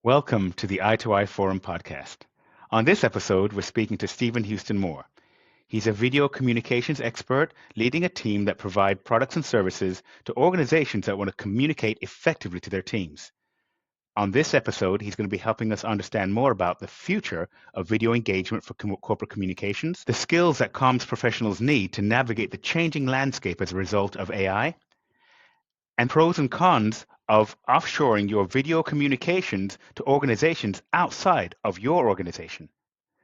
Welcome to the Eye to Eye Forum podcast. On this episode, we're speaking to Stephen Houston Moore. He's a video communications expert leading a team that provide products and services to organizations that want to communicate effectively to their teams. On this episode, he's going to be helping us understand more about the future of video engagement for corporate communications, the skills that comms professionals need to navigate the changing landscape as a result of AI, and pros and cons of offshoring your video communications to organizations outside of your organization.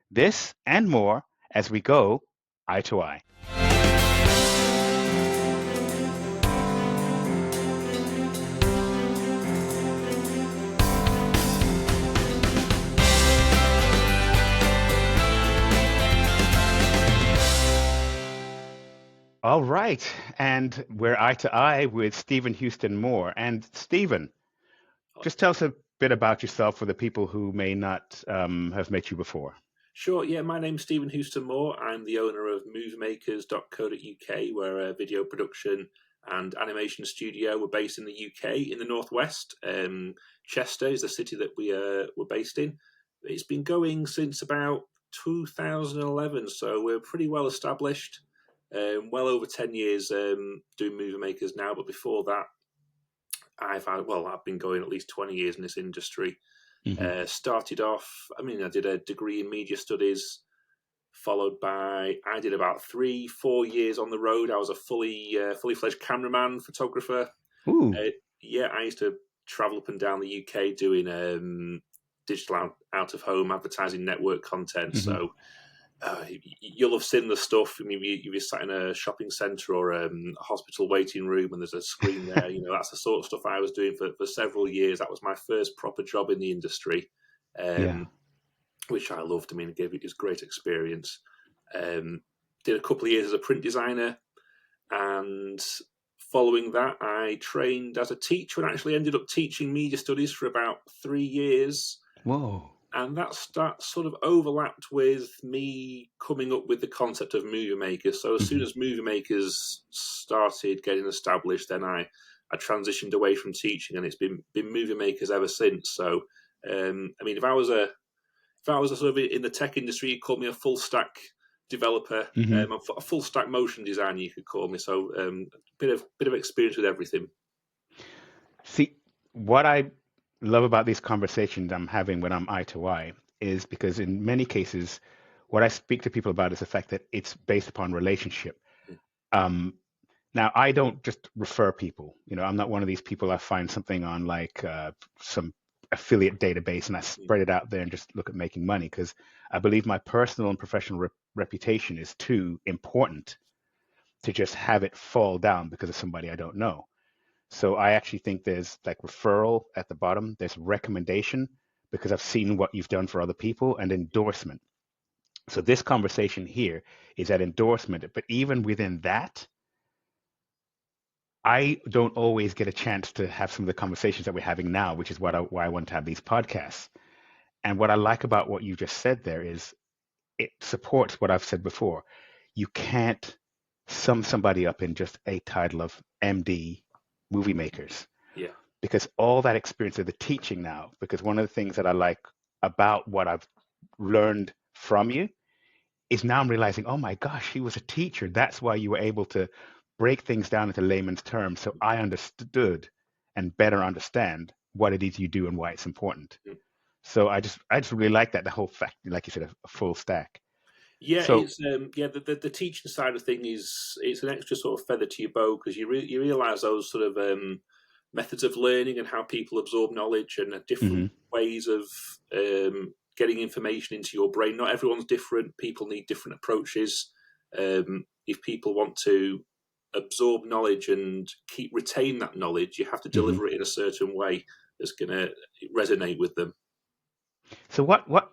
This and more as we go eye to eye. All right, and we're eye to eye with Stephen Houston Moore. And Stephen, just tell us a bit about yourself for the people who may not have met you before. Sure, yeah, my name's Stephen Houston Moore. I'm the owner of Mooviemakers.co.uk. We're a video production and animation studio. We're based in the UK, in the Northwest. Chester is the city that we're based in. It's been going since about 2011, so we're pretty well established. Well over 10 years doing Mooviemakers now, but before that, I've been going at least 20 years in this industry. Started off, I did a degree in media studies, followed by, I did about 3-4 years on the road. I was a fully fledged cameraman, photographer. I used to travel up and down the UK doing digital out of home advertising network content. So you'll have seen the stuff. I mean, you're sat in a shopping centre or a hospital waiting room and there's a screen there. That's the sort of stuff I was doing for several years. That was my first proper job in the industry, which I loved. I mean, it was a great experience. Did a couple of years as a print designer, and following that, I trained as a teacher and actually ended up teaching media studies for about 3 years. Whoa. And that sort of overlapped with me coming up with the concept of Mooviemakers. So as soon as Mooviemakers started getting established, then I transitioned away from teaching, and it's been Mooviemakers ever since. So, if I was a sort of in the tech industry, you'd call me a full stack developer, a full stack motion designer, you could call me. So, bit of experience with everything. See, what I love about these conversations I'm having when I'm eye to eye is because in many cases, what I speak to people about is the fact that it's based upon relationship. Now, I don't just refer people. I'm not one of these people I find something on like some affiliate database and I spread it out there and just look at making money, because I believe my personal and professional reputation is too important to just have it fall down because of somebody I don't know. So I actually think there's like referral at the bottom. There's recommendation because I've seen what you've done for other people, and endorsement. So this conversation here is at endorsement. But even within that, I don't always get a chance to have some of the conversations that we're having now, which is why I want to have these podcasts. And what I like about what you just said there is it supports what I've said before. You can't sum somebody up in just a title of MD Mooviemakers. Yeah. Because all that experience of the teaching now, because one of the things that I like about what I've learned from you is now I'm realizing, oh my gosh, he was a teacher. That's why you were able to break things down into layman's terms. So I understood and better understand what it is you do and why it's important. So I just really like that, the whole fact, like you said, a full stack. Yeah, So, it's the teaching side of thing it's an extra sort of feather to your bow, because you realise those sort of methods of learning and how people absorb knowledge and different ways of getting information into your brain. Not everyone's different. People need different approaches. If people want to absorb knowledge and retain that knowledge, you have to deliver it in a certain way that's going to resonate with them. So what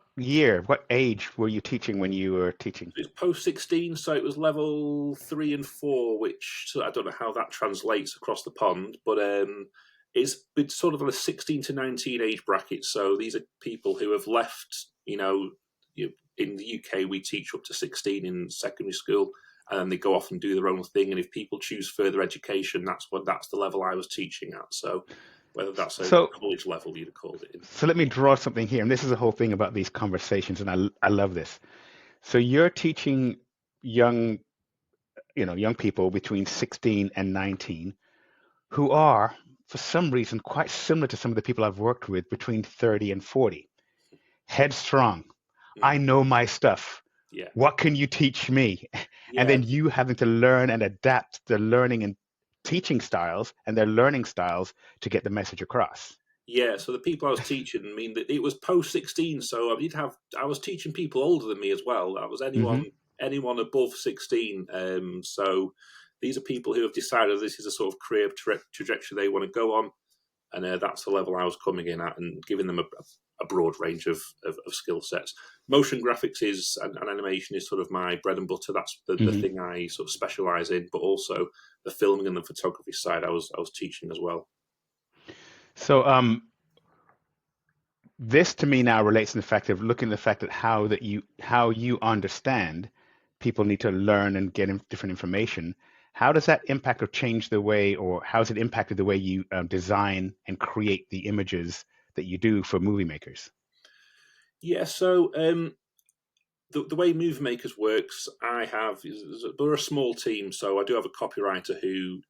age were you teaching when you were teaching? It's post 16, so it was level 3 and 4, which I don't know how that translates across the pond, but it's sort of a 16 to 19 age bracket. So these are people who have left, in the UK, we teach up to 16 in secondary school, and then they go off and do their own thing. And if people choose further education, that's the level I was teaching at. So whether that's a So, college level you'd have called it in. so let me draw something here, and this is the whole thing about these conversations, and I love this. So you're teaching young, young people between 16 and 19 who are, for some reason, quite similar to some of the people I've worked with between 30 and 40. Headstrong. I know my stuff. Yeah. What can you teach me? And Yeah. then you having to learn and adapt their learning and teaching styles and their learning styles to get the message across. Yeah, so the people I was teaching, I mean, it was post 16, so I was teaching people older than me as well. That was Mm-hmm. anyone above 16. So these are people who have decided this is a sort of career trajectory they want to go on, and that's the level I was coming in at, and giving them a broad range of skill sets. Motion graphics and animation is sort of my bread and butter. That's the thing I sort of specialize in, but also the filming and the photography side I was teaching as well. So this to me now relates to the fact of looking at the fact that how you understand people need to learn and get different information. How does that impact or change the way, or how has it impacted the way you design and create the images that you do for Mooviemaker's? Yeah, so the way Mooviemakers works, we're a small team, so I do have a copywriter who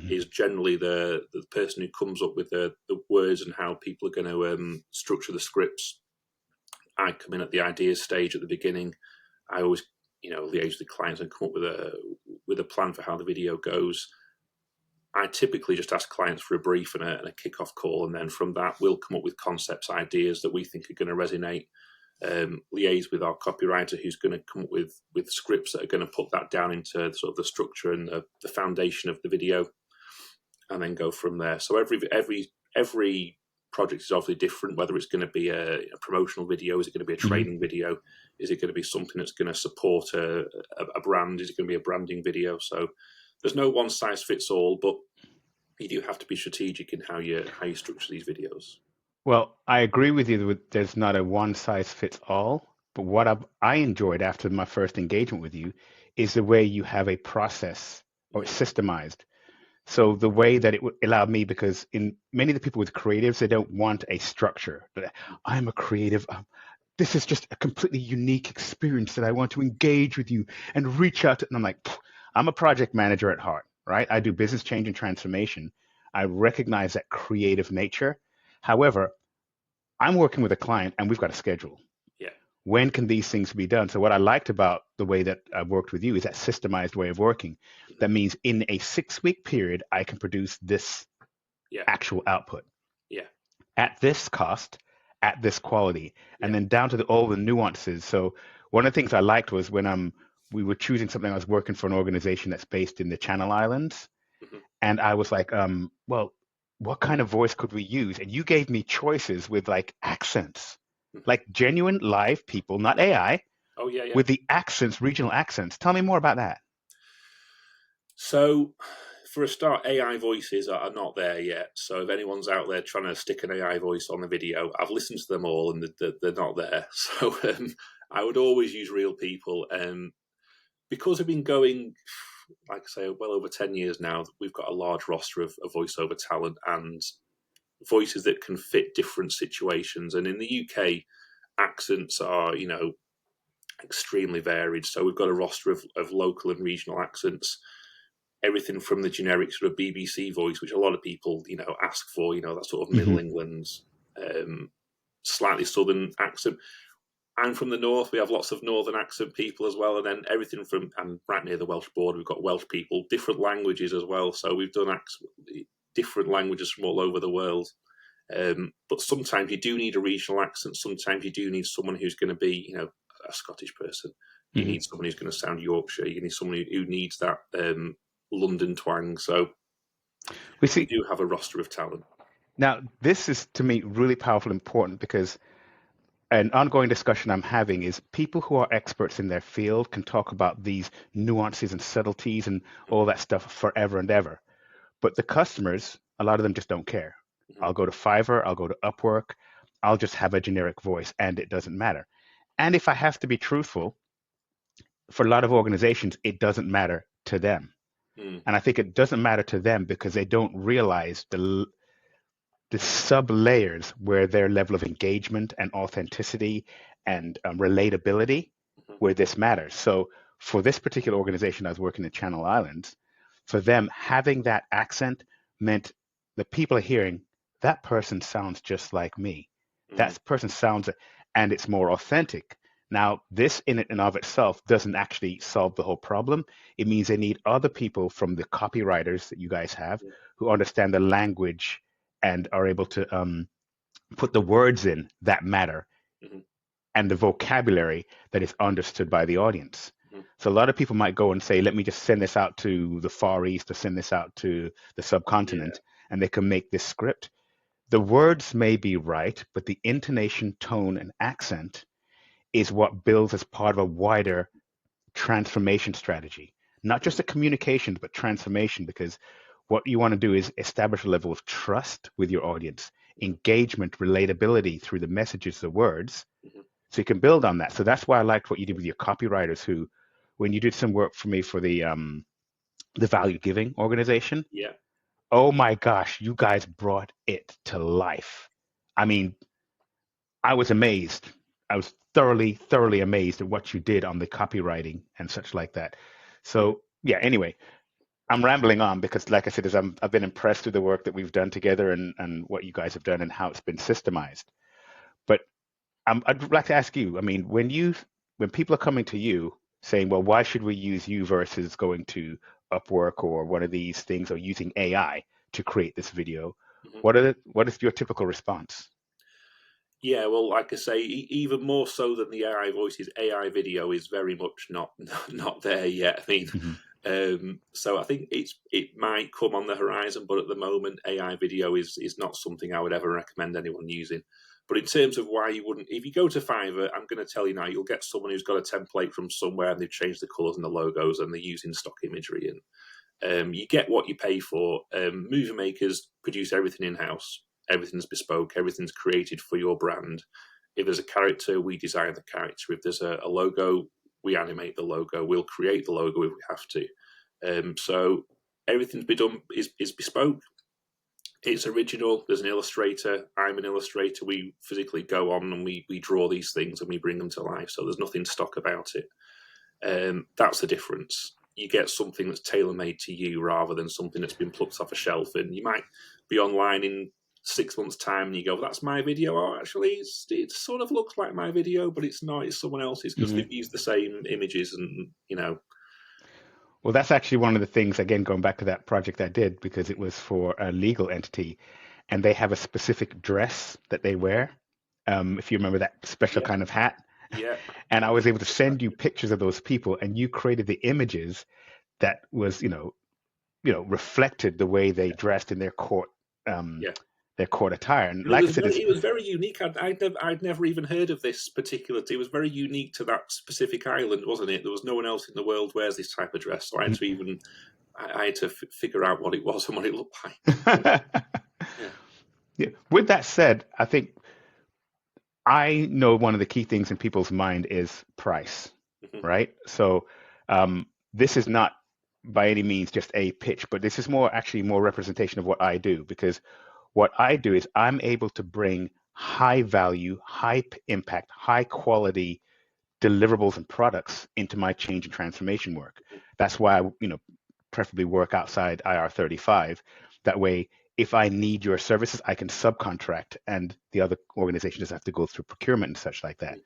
is generally the person who comes up with the words and how people are going to structure the scripts. I come in at the ideas stage at the beginning. I always, liaise with the clients and come up with a plan for how the video goes. I typically just ask clients for a brief and a kickoff call, and then from that we'll come up with concepts, ideas that we think are going to resonate. Liaise with our copywriter who's going to come up with scripts that are going to put that down into sort of the structure and the foundation of the video, and then go from there. So every project is obviously different, whether it's going to be a promotional video, is it going to be a training video, is it going to be something that's going to support a brand, is it going to be a branding video? So there's no one size fits all, but you do have to be strategic in how you structure these videos. Well, I agree with you that there's not a one size fits all, but what I enjoyed after my first engagement with you is the way you have a process or it's systemized. So the way that it would allow me, because in many of the people with creatives, they don't want a structure. I'm a creative. This is just a completely unique experience that I want to engage with you and reach out to. And I'm like, I'm a project manager at heart, right? I do business change and transformation. I recognize that creative nature. However, I'm working with a client and we've got a schedule. Yeah. When can these things be done? So what I liked about the way that I've worked with you is that systemized way of working. That means in a 6-week period, I can produce this actual output. Yeah. At this cost, at this quality, and then down to all the nuances. So one of the things I liked was when we were choosing something, I was working for an organization that's based in the Channel Islands. And I was like, well, what kind of voice could we use? And you gave me choices with like accents. Like genuine live people, not AI, with the accents, regional accents. Tell me more about that. So, for a start, AI voices are not there yet. So, if anyone's out there trying to stick an AI voice on the video, I've listened to them all and they're not there. So, I would always use real people. Because we've been going, like I say, well over 10 years now, we've got a large roster of voiceover talent and voices that can fit different situations. And in the UK, accents are, extremely varied. So we've got a roster of local and regional accents, everything from the generic sort of BBC voice, which a lot of people, ask for, that sort of Middle England, slightly southern accent. I'm from the north. We have lots of northern accent people as well, and then everything from, and right near the Welsh border, we've got Welsh people, different languages as well. So we've done different languages from all over the world. But sometimes you do need a regional accent. Sometimes you do need someone who's going to be, a Scottish person. You need someone who's going to sound Yorkshire. You need someone who needs that London twang. So we do have a roster of talent. Now, this is to me really powerful and important because an ongoing discussion I'm having is people who are experts in their field can talk about these nuances and subtleties and all that stuff forever and ever. But the customers, a lot of them just don't care. I'll go to Fiverr, I'll go to Upwork, I'll just have a generic voice and it doesn't matter. And if I have to be truthful, for a lot of organizations, it doesn't matter to them. And I think it doesn't matter to them because they don't realize the the sub layers where their level of engagement and authenticity and relatability, where this matters. So for this particular organization I was working in Channel Islands, for them, having that accent meant the people are hearing that person sounds just like me. That person sounds, and it's more authentic. Now, this in and of itself doesn't actually solve the whole problem. It means they need other people from the copywriters that you guys have who understand the language and are able to put the words in that matter and the vocabulary that is understood by the audience. So a lot of people might go and say, let me just send this out to the Far East or send this out to the subcontinent, and they can make this script. The words may be right, but the intonation, tone, and accent is what builds as part of a wider transformation strategy. Not just a communication, but transformation, because what you want to do is establish a level of trust with your audience, engagement, relatability through the messages, the words, so you can build on that. So that's why I liked what you did with your copywriters who, when you did some work for me for the value giving organization, oh my gosh, you guys brought it to life. I mean, I was amazed. I was thoroughly amazed at what you did on the copywriting and such like that. So yeah, anyway, I'm rambling on because like I said, I've been impressed with the work that we've done together and what you guys have done and how it's been systemized. But I'd like to ask you, I mean, when people are coming to you saying, well, why should we use you versus going to Upwork or one of these things or using AI to create this video, what is your typical response? Yeah, well, like I say, even more so than the AI voices, AI video is very much not there yet. I mean, so I think it might come on the horizon, but at the moment, AI video is not something I would ever recommend anyone using. But in terms of why you wouldn't, if you go to Fiverr, I'm going to tell you now, you'll get someone who's got a template from somewhere and they've changed the colours and the logos and they're using stock imagery, and you get what you pay for. Mooviemakers produce everything in-house. Everything's bespoke. Everything's created for your brand. If there's a character, we design the character. If there's a logo, we animate the logo. We'll create the logo if we have to. So everything's been done is bespoke. It's original. There's an illustrator. I'm an illustrator. We physically go on and we draw these things and we bring them to life. So there's nothing stock about it. That's the difference. You get something that's tailor-made to you rather than something that's been plucked off a shelf. And you might be online in 6 months' time and you go, that's my video. Oh, actually, it sort of looks like my video, but it's not. It's someone else's because they've used the same images and, Well, that's actually one of the things, again, going back to that project I did, because it was for a legal entity and they have a specific dress that they wear. If you remember that special kind of hat. Yeah. And I was able to send you pictures of those people and you created the images that was, reflected the way they dressed in their court attire. And like I said, it was very unique. I'd never even heard of this particular. It was very unique to that specific island, wasn't it? There was no one else in the world wears this type of dress, so I had to figure out what it was and what it looked like. Yeah. With that said, I think I know one of the key things in people's mind is price, right? So this is not by any means just a pitch, but this is actually more representation of what I do, because what I do is I'm able to bring high value, high impact, high quality deliverables and products into my change and transformation work. That's why I, preferably work outside IR35. That way, if I need your services, I can subcontract and the other organization doesn't have to go through procurement and such like that.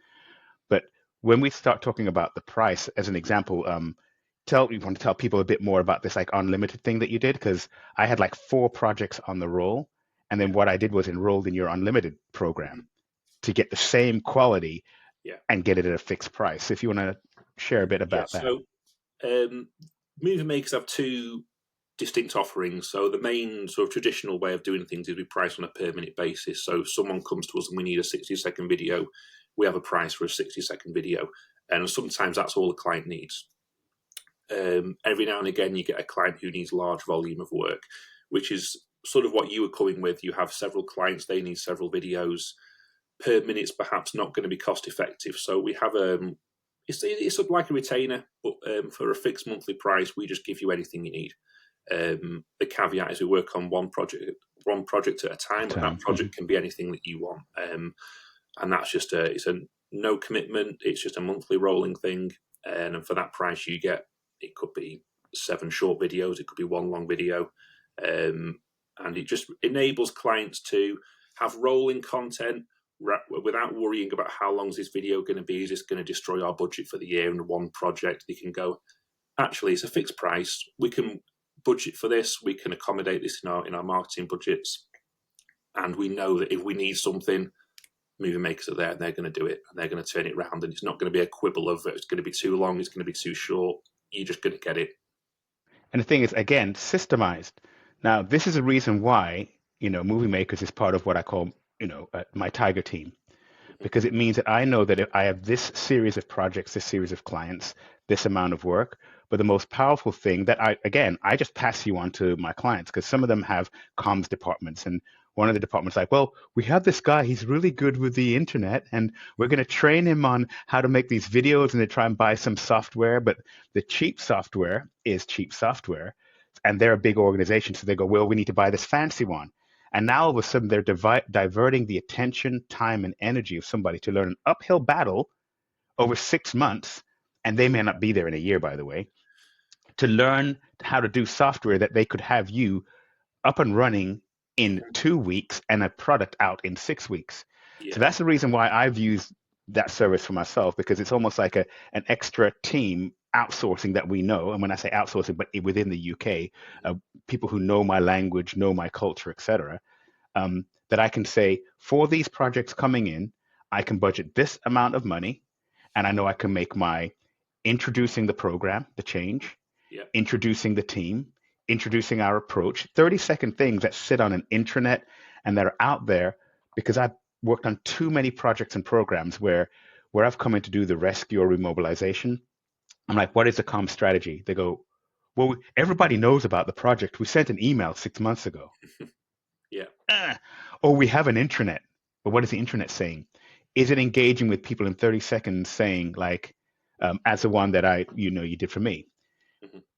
But when we start talking about the price, as an example, you want to tell people a bit more about this like unlimited thing that you did? Because I had like 4 projects on the roll. And then what I did was enrolled in your unlimited program to get the same quality and get it at a fixed price. So if you want to share a bit about that. So Mooviemakers have 2 distinct offerings. So the main sort of traditional way of doing things is we price on a per minute basis. So if someone comes to us and we need a 60-second video, we have a price for a 60-second video. And sometimes that's all the client needs. Every now and again, you get a client who needs large volume of work, which is sort of what you were coming with. You have several clients, they need several videos. Per minute's perhaps not going to be cost effective. So we have it's sort of like a retainer, but for a fixed monthly price, we just give you anything you need. The caveat is we work on one project one project at a time, and that project can be anything that you want. And that's just it's a no commitment. It's just a monthly rolling thing, and for that price, you get, it could be 7 short videos, it could be 1 long video, and it just enables clients to have rolling content without worrying about how long is this video going to be. Is this going to destroy our budget for the year in one project? They can go, actually, it's a fixed price. We can budget for this. We can accommodate this in our marketing budgets, and we know that if we need something, Mooviemakers are there and they're going to do it, and they're going to turn it around, and it's not going to be a quibble of it's going to be too long, it's going to be too short. You're just going to get it. And the thing is, again, systemized. Now, this is a reason why, Mooviemakers is part of what I call, my tiger team, because it means that I know that if I have this series of projects, this series of clients, this amount of work. But the most powerful thing that I just pass you on to my clients, because some of them have comms departments, and one of the departments like, well, we have this guy, he's really good with the internet, and we're going to train him on how to make these videos, and they try and buy some software, but the cheap software is cheap software, and they're a big organization, so they go, well, we need to buy this fancy one. And now all of a sudden they're diverting the attention, time, and energy of somebody to learn an uphill battle over 6 months, and they may not be there in a year, by the way, to learn how to do software that they could have you up and running in 2 weeks and a product out in 6 weeks. Yeah. So that's the reason why I've used that service for myself, because it's almost like an extra team outsourcing that we know. And when I say outsourcing, but within the UK, people who know my language, know my culture, etc., that I can say, for these projects coming in, I can budget this amount of money, and I know I can make my introducing the program, the change, introducing the team, introducing our approach, 30-second things that sit on an intranet and that are out there, because I've worked on too many projects and programs where I've come in to do the rescue or remobilization. I'm like, what is the comm strategy? They go, well, everybody knows about the project. We sent an email 6 months ago. Or we have an intranet. But what is the intranet saying? Is it engaging with people in 30 seconds saying, like, as the one that you did for me?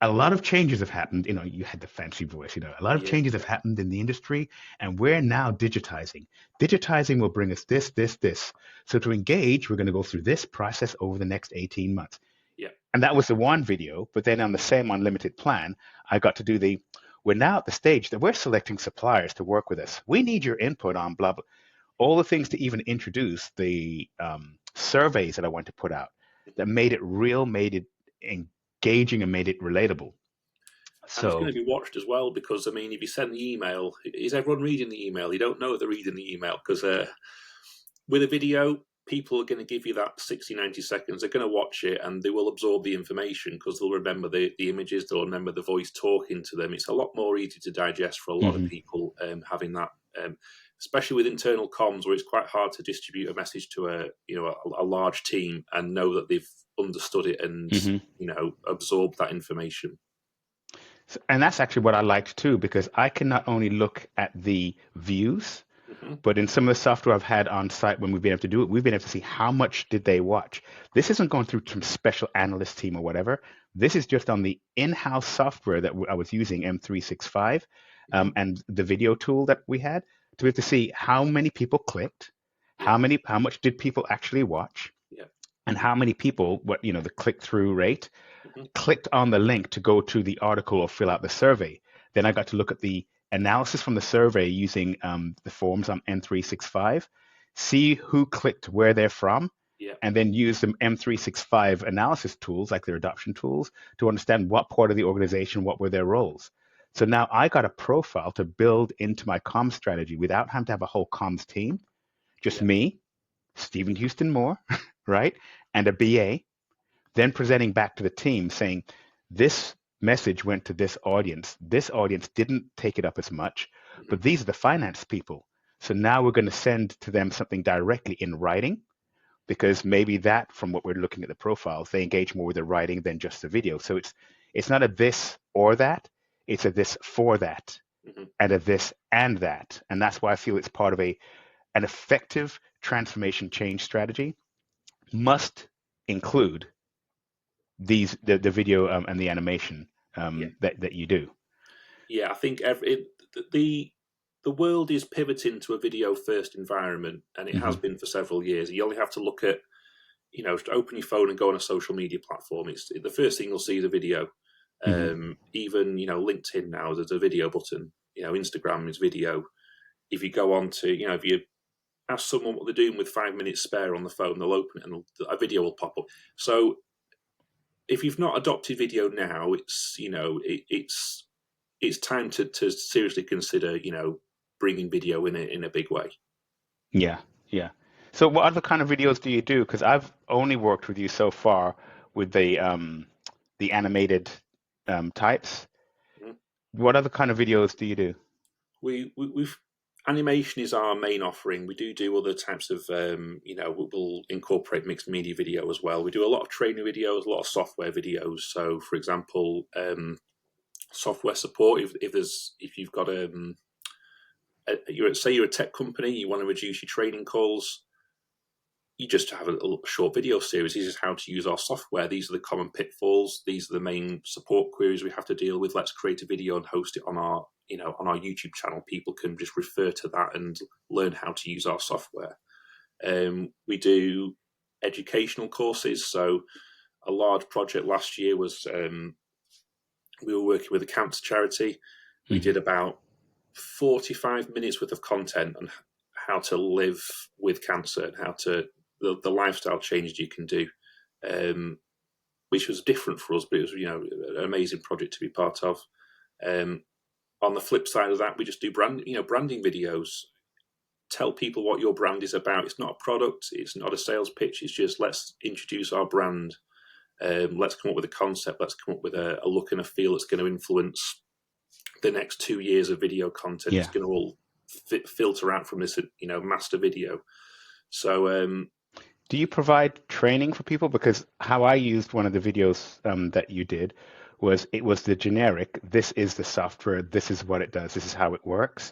A lot of changes have happened. You had the fancy voice. A lot of changes have happened in the industry, and we're now digitizing. Digitizing will bring us this, this, this. So to engage, we're going to go through this process over the next 18 months. And that was the one video. But then on the same unlimited plan, I got to do we're now at the stage that we're selecting suppliers to work with us. We need your input on blah, blah. All the things to even introduce the surveys that I want to put out that made it real, made it engaging, and made it relatable. So and it's going to be watched as well, because if you send the email, is everyone reading the email? You don't know if they're reading the email, because with a video, people are going to give you that 60, 90 seconds. They're going to watch it and they will absorb the information, because they'll remember the images, they'll remember the voice talking to them. It's a lot more easy to digest for a lot of people having that, especially with internal comms, where it's quite hard to distribute a message to a large team and know that they've understood it and absorbed that information. And that's actually what I liked too, because I can not only look at the views, but in some of the software I've had on site, when we've been able to do it, we've been able to see how much did they watch. This isn't going through some special analyst team or whatever. This is just on the in-house software that I was using, M365, and the video tool that we had, to be able to see how many people clicked, how much did people actually watch, and how many people, the click-through rate, clicked on the link to go to the article or fill out the survey. Then I got to look at the analysis from the survey using the forms on M365, see who clicked where they're from, and then use the M365 analysis tools, like their adoption tools, to understand what part of the organization, what were their roles. So now I got a profile to build into my comms strategy without having to have a whole comms team, just me, Stephen Houston Moore, right, and a BA, then presenting back to the team saying, this message went to this audience. This audience didn't take it up as much, but these are the finance people. So now we're going to send to them something directly in writing, because maybe that, from what we're looking at the profiles, they engage more with the writing than just the video. So it's not a this or that, it's a this for that, and a this and that. And that's why I feel it's part of an effective transformation change strategy must include the video and the animation that you do. I think the world is pivoting to a video first environment, and it has Hmm. been for several years. You only have to look at, open your phone and go on a social media platform. It's the first thing you'll see is a video. Hmm. Even LinkedIn now, there's a video button. Instagram is video. If you go on to, if you ask someone what they're doing with 5 minutes spare on the phone, they'll open it and a video will pop up. So if you've not adopted video now, it's time to seriously consider bringing video in a big way. Yeah, yeah. So what other kind of videos do you do? Because I've only worked with you so far with the animated types. Mhm. What other kind of videos do you do? We've animation is our main offering. We do other types of we'll incorporate mixed media video as well. We do a lot of training videos, a lot of software videos. So for example, software support. If you've got you're a tech company, you want to reduce your training calls, you just have a short video series. This is how to use our software. These are the common pitfalls. These are the main support queries we have to deal with. Let's create a video and host it on our YouTube channel. People can just refer to that and learn how to use our software. We do educational courses. So a large project last year was we were working with a cancer charity. We Hmm. did about 45 minutes worth of content on how to live with cancer and how to the lifestyle changes you can do, which was different for us, but it was an amazing project to be part of. On the flip side of that, we just do branding videos. Tell people what your brand is about. It's not a product. It's not a sales pitch. It's just let's introduce our brand. Let's come up with a concept. Let's come up with a look and a feel that's going to influence the next 2 years of video content. It's Yeah. going to all filter out from this, master video. So Do you provide training for people? Because how I used one of the videos that you did was it was the generic, this is the software, this is what it does, this is how it works.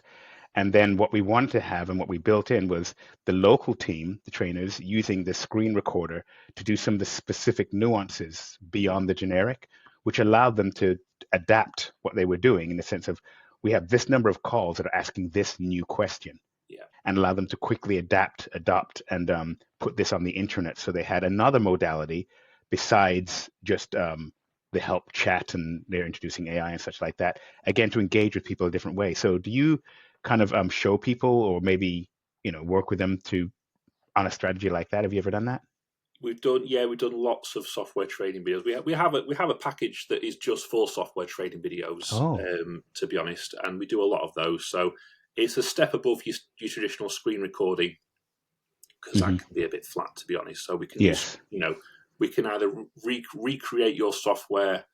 And then what we wanted to have and what we built in was the local team, the trainers, using the screen recorder to do some of the specific nuances beyond the generic, which allowed them to adapt what they were doing in the sense of we have this number of calls that are asking this new question yeah, and allow them to quickly adopt, and put this on the internet. So they had another modality besides just the help chat, and they're introducing AI and such like that, again, to engage with people a different way. So do you kind of show people or maybe, work with them to on a strategy like that? Have you ever done that? we've done lots of software training videos. We have a package that is just for software training videos, Oh. to be honest, and we do a lot of those. So it's a step above your traditional screen recording, because Hmm. that can be a bit flat, to be honest. So we can just Yes. we can either recreate your software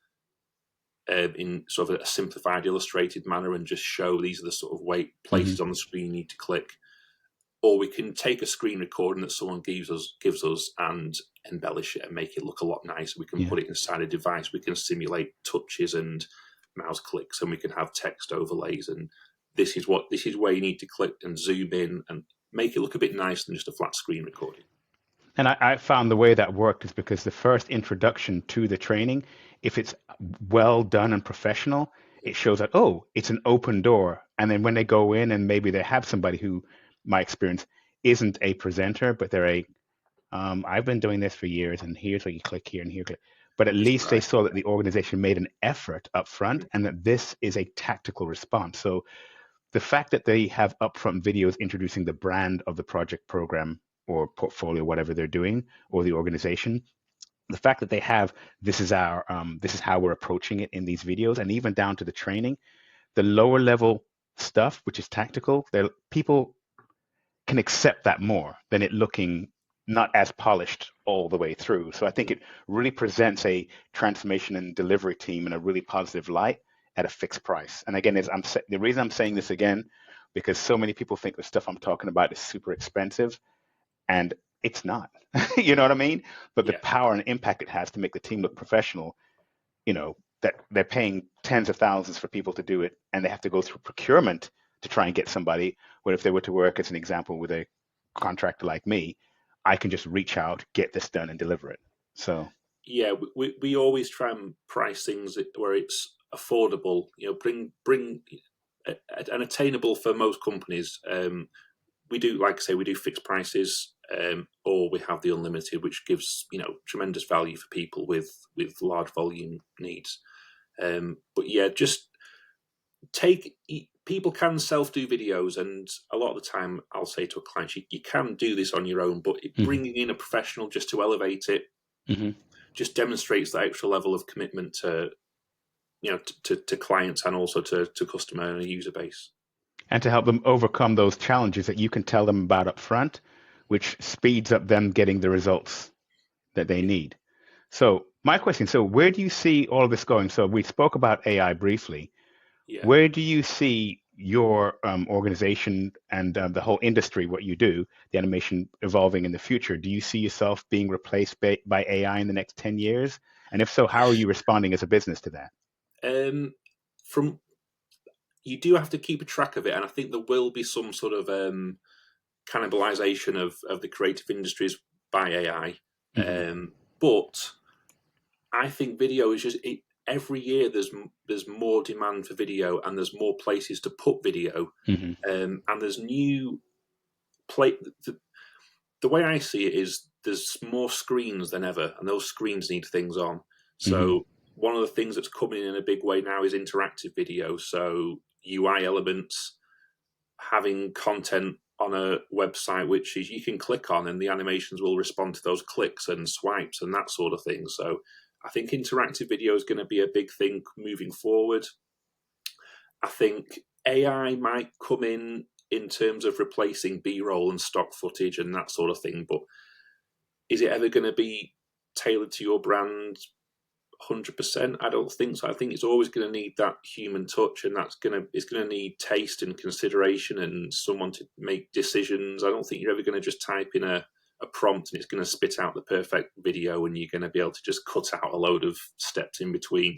in sort of a simplified, illustrated manner and just show these are the sort of Hmm. places on the screen you need to click, or we can take a screen recording that someone gives us and embellish it and make it look a lot nicer. We can Yeah. put it inside a device. We can simulate touches and mouse clicks, and we can have text overlays. And this is where you need to click and zoom in and make it look a bit nicer than just a flat screen recording. And I found the way that worked is because the first introduction to the training, if it's well done and professional, it shows that, oh, it's an open door. And then when they go in and maybe they have somebody who, my experience, isn't a presenter, but they're I've been doing this for years, and here's where you click here and here. Click. But at least they Right. saw that the organization made an effort up front Mm. and that this is a tactical response. So the fact that they have upfront videos introducing the brand of the project, program, or portfolio, whatever they're doing, or the organization, the fact that they have this is how we're approaching it in these videos, and even down to the training, the lower level stuff, which is tactical, people can accept that more than it looking not as polished all the way through. So I think it really presents a transformation and delivery team in a really positive light at a fixed price. And again, the reason I'm saying this again, because so many people think the stuff I'm talking about is super expensive, and it's not. You know what I mean? But the Yeah. power and impact it has to make the team look professional, that they're paying tens of thousands for people to do it, and they have to go through procurement to try and get somebody. Where if they were to work, as an example, with a contractor like me, I can just reach out, get this done, and deliver it. So, Yeah, we always try and price things where it's affordable. Bring and attainable for most companies. We do, like I say, we do fixed prices, or we have the unlimited, which gives tremendous value for people with large volume needs. But yeah, just people can self-do videos, and a lot of the time I'll say to a client, you can do this on your own, but bringing in a professional just to elevate it just demonstrates that extra level of commitment to to clients and also to customer and a user base. And to help them overcome those challenges that you can tell them about up front, which speeds up them getting the results that they need. So my question, so where do you see all of this going? So we spoke about AI briefly. Yeah. Where do you see your organization and the whole industry, what you do, the animation evolving in the future? Do you see yourself being replaced by AI in the next 10 years? And if so, how are you responding as a business to that? You do have to keep a track of it, and I think there will be some sort of cannibalization of the creative industries by AI. But I think video is just every year there's more demand for video, and there's more places to put video, and there's new the way I see it is there's more screens than ever, and those screens need things on. So one of the things that's coming in a big way now is interactive video. So UI elements, having content on a website which is you can click on and the animations will respond to those clicks and swipes and that sort of thing. So I think interactive video is going to be a big thing moving forward. I think AI might come in terms of replacing B-roll and stock footage and that sort of thing, but is it ever going to be tailored to your brand 100%? I don't think so. I think it's always going to need that human touch, and it's going to need taste and consideration and someone to make decisions. I don't think you're ever going to just type in a prompt and it's going to spit out the perfect video and you're going to be able to just cut out a load of steps in between.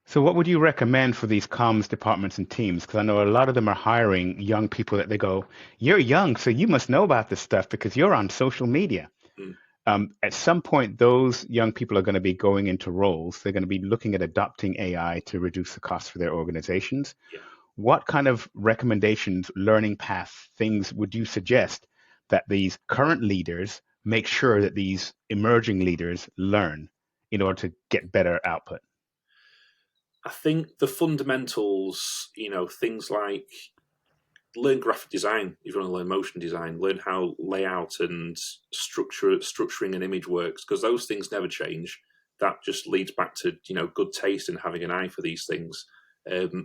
So what would you recommend for these comms departments and teams? Because I know a lot of them are hiring young people that they go, you're young, so you must know about this stuff because you're on social media. At some point, those young people are going to be going into roles. They're going to be looking at adopting AI to reduce the cost for their organizations. Yeah. What kind of recommendations, learning path, things would you suggest that these current leaders make sure that these emerging leaders learn in order to get better output? I think the fundamentals, things like learn graphic design if you want to learn motion design, learn how layout and structuring an image works, because those things never change. That just leads back to good taste and having an eye for these things. The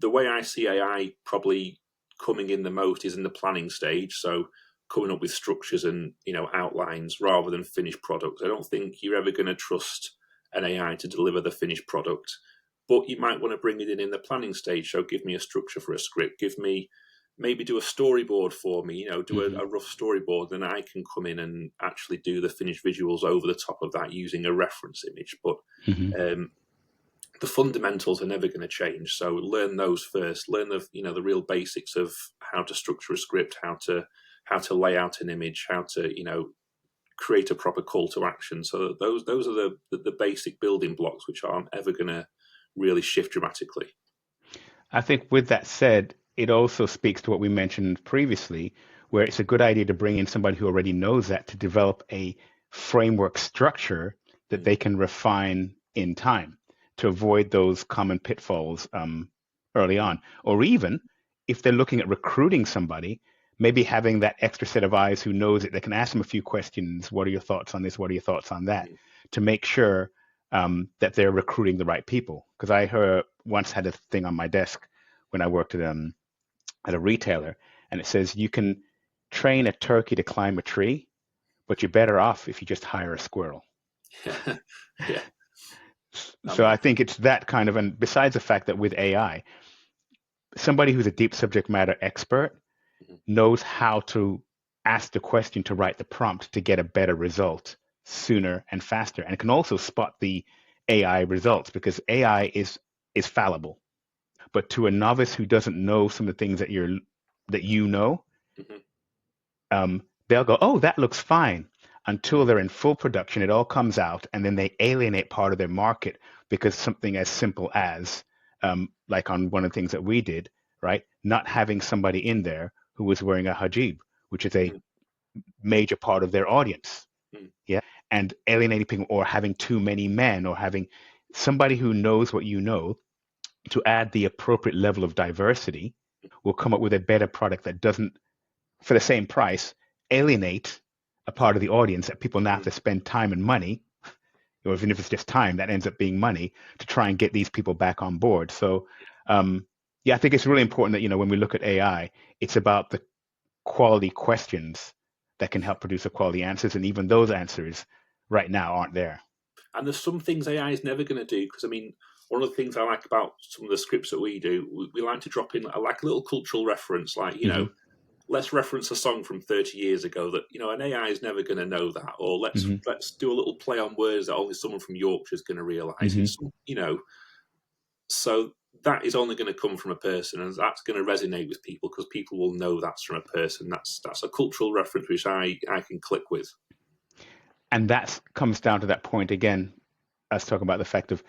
way I see AI probably coming in the most is in the planning stage, so coming up with structures and outlines rather than finished products. I don't think you're ever going to trust an AI to deliver the finished product, but you might want to bring it in the planning stage. So give me a structure for a script, maybe do a storyboard for me, do a rough storyboard, then I can come in and actually do the finished visuals over the top of that using a reference image. But the fundamentals are never going to change. So learn those first, learn the real basics of how to structure a script, how to lay out an image, how to, create a proper call to action. So those are the basic building blocks, which aren't ever going to really shift dramatically. I think with that said, it also speaks to what we mentioned previously, where it's a good idea to bring in somebody who already knows that to develop a framework structure that they can refine in time to avoid those common pitfalls early on. Or even if they're looking at recruiting somebody, maybe having that extra set of eyes who knows it, they can ask them a few questions. What are your thoughts on this? What are your thoughts on that? To make sure that they're recruiting the right people. Because I once had a thing on my desk when I worked at a retailer, and it says you can train a turkey to climb a tree, but you're better off if you just hire a squirrel. Yeah. So I think it's that kind of, and besides the fact that with AI, somebody who's a deep subject matter expert knows how to ask the question to write the prompt to get a better result sooner and faster, and can also spot the AI results, because AI is fallible. But to a novice who doesn't know some of the things that you know, they'll go, oh, that looks fine, until they're in full production. It all comes out, and then they alienate part of their market because something as simple as like on one of the things that we did, right? Not having somebody in there who was wearing a hijab, which is a mm, major part of their audience. mm, Yeah. And alienating people, or having too many men, or having somebody who knows what you know to add the appropriate level of diversity will come up with a better product that doesn't, for the same price, alienate a part of the audience that people now have mm. to spend time and money, or even if it's just time, that ends up being money to try and get these people back on board. So, yeah, I think it's really important that, when we look at AI, it's about the quality questions that can help produce a quality answers. And even those answers right now aren't there. And there's some things AI is never going to do, because I mean, one of the things I like about some of the scripts that we do, we like to drop in like a little cultural reference, like Hmm. let's reference a song from 30 years ago that an AI is never going to know that, or Hmm. let's do a little play on words that only someone from Yorkshire is going to realise. Hmm. It's so that is only going to come from a person, and that's going to resonate with people because people will know that's from a person. That's a cultural reference which I can click with. And that comes down to that point again, us talking about the fact of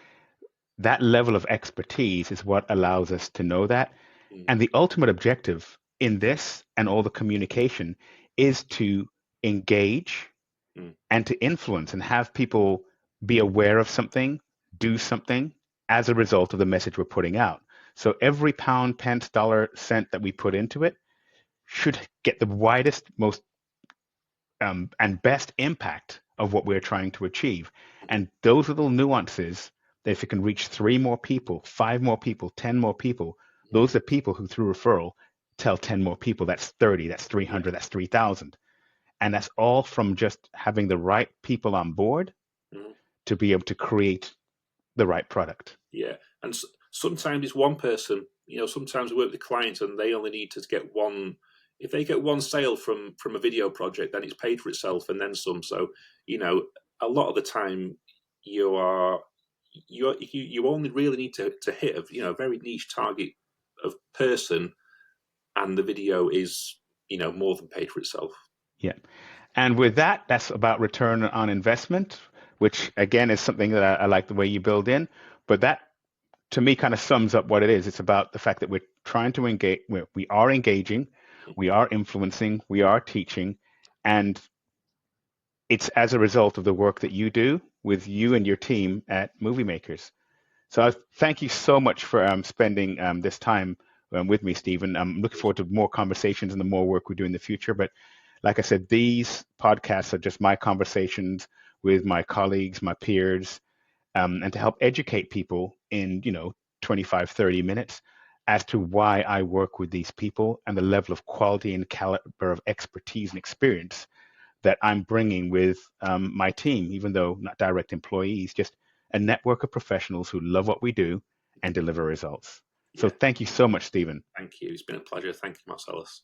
that level of expertise is what allows us to know that. Mm, And the ultimate objective in this and all the communication is to engage mm, and to influence and have people be aware of something, do something as a result of the message we're putting out. So every pound, pence, dollar, cent that we put into it should get the widest, most and best impact of what we're trying to achieve. mm, And those little nuances, that if it can reach 3 more people, 5 more people, 10 more people, mm. those are people who through referral tell 10 more people. That's 30, that's Yeah, 300, that's 3,000. And that's all from just having the right people on board mm, to be able to create the right product. yeah. And sometimes it's one person. Sometimes we work with clients and they only need to get one. If they get one sale from a video project, then it's paid for itself and then some. So a lot of the time you are you only really need to hit a very niche target of person, and the video is more than paid for itself. Yeah. And with that, that's about return on investment, which again is something that I like the way you build in. But that to me kind of sums up what it is. It's about the fact that we're trying to engage, we are engaging, we are influencing, we are teaching, and it's as a result of the work that you do with you and your team at Moviemakers. So I thank you so much for spending this time with me, Stephen. I'm looking forward to more conversations and the more work we do in the future. But like I said, these podcasts are just my conversations with my colleagues, my peers, and to help educate people in 25, 30 minutes as to why I work with these people and the level of quality and caliber of expertise and experience that I'm bringing with my team, even though not direct employees, just a network of professionals who love what we do and deliver results. So Yeah, thank you so much, Stephen. thank you. It's been a pleasure. Thank you, Marcellus.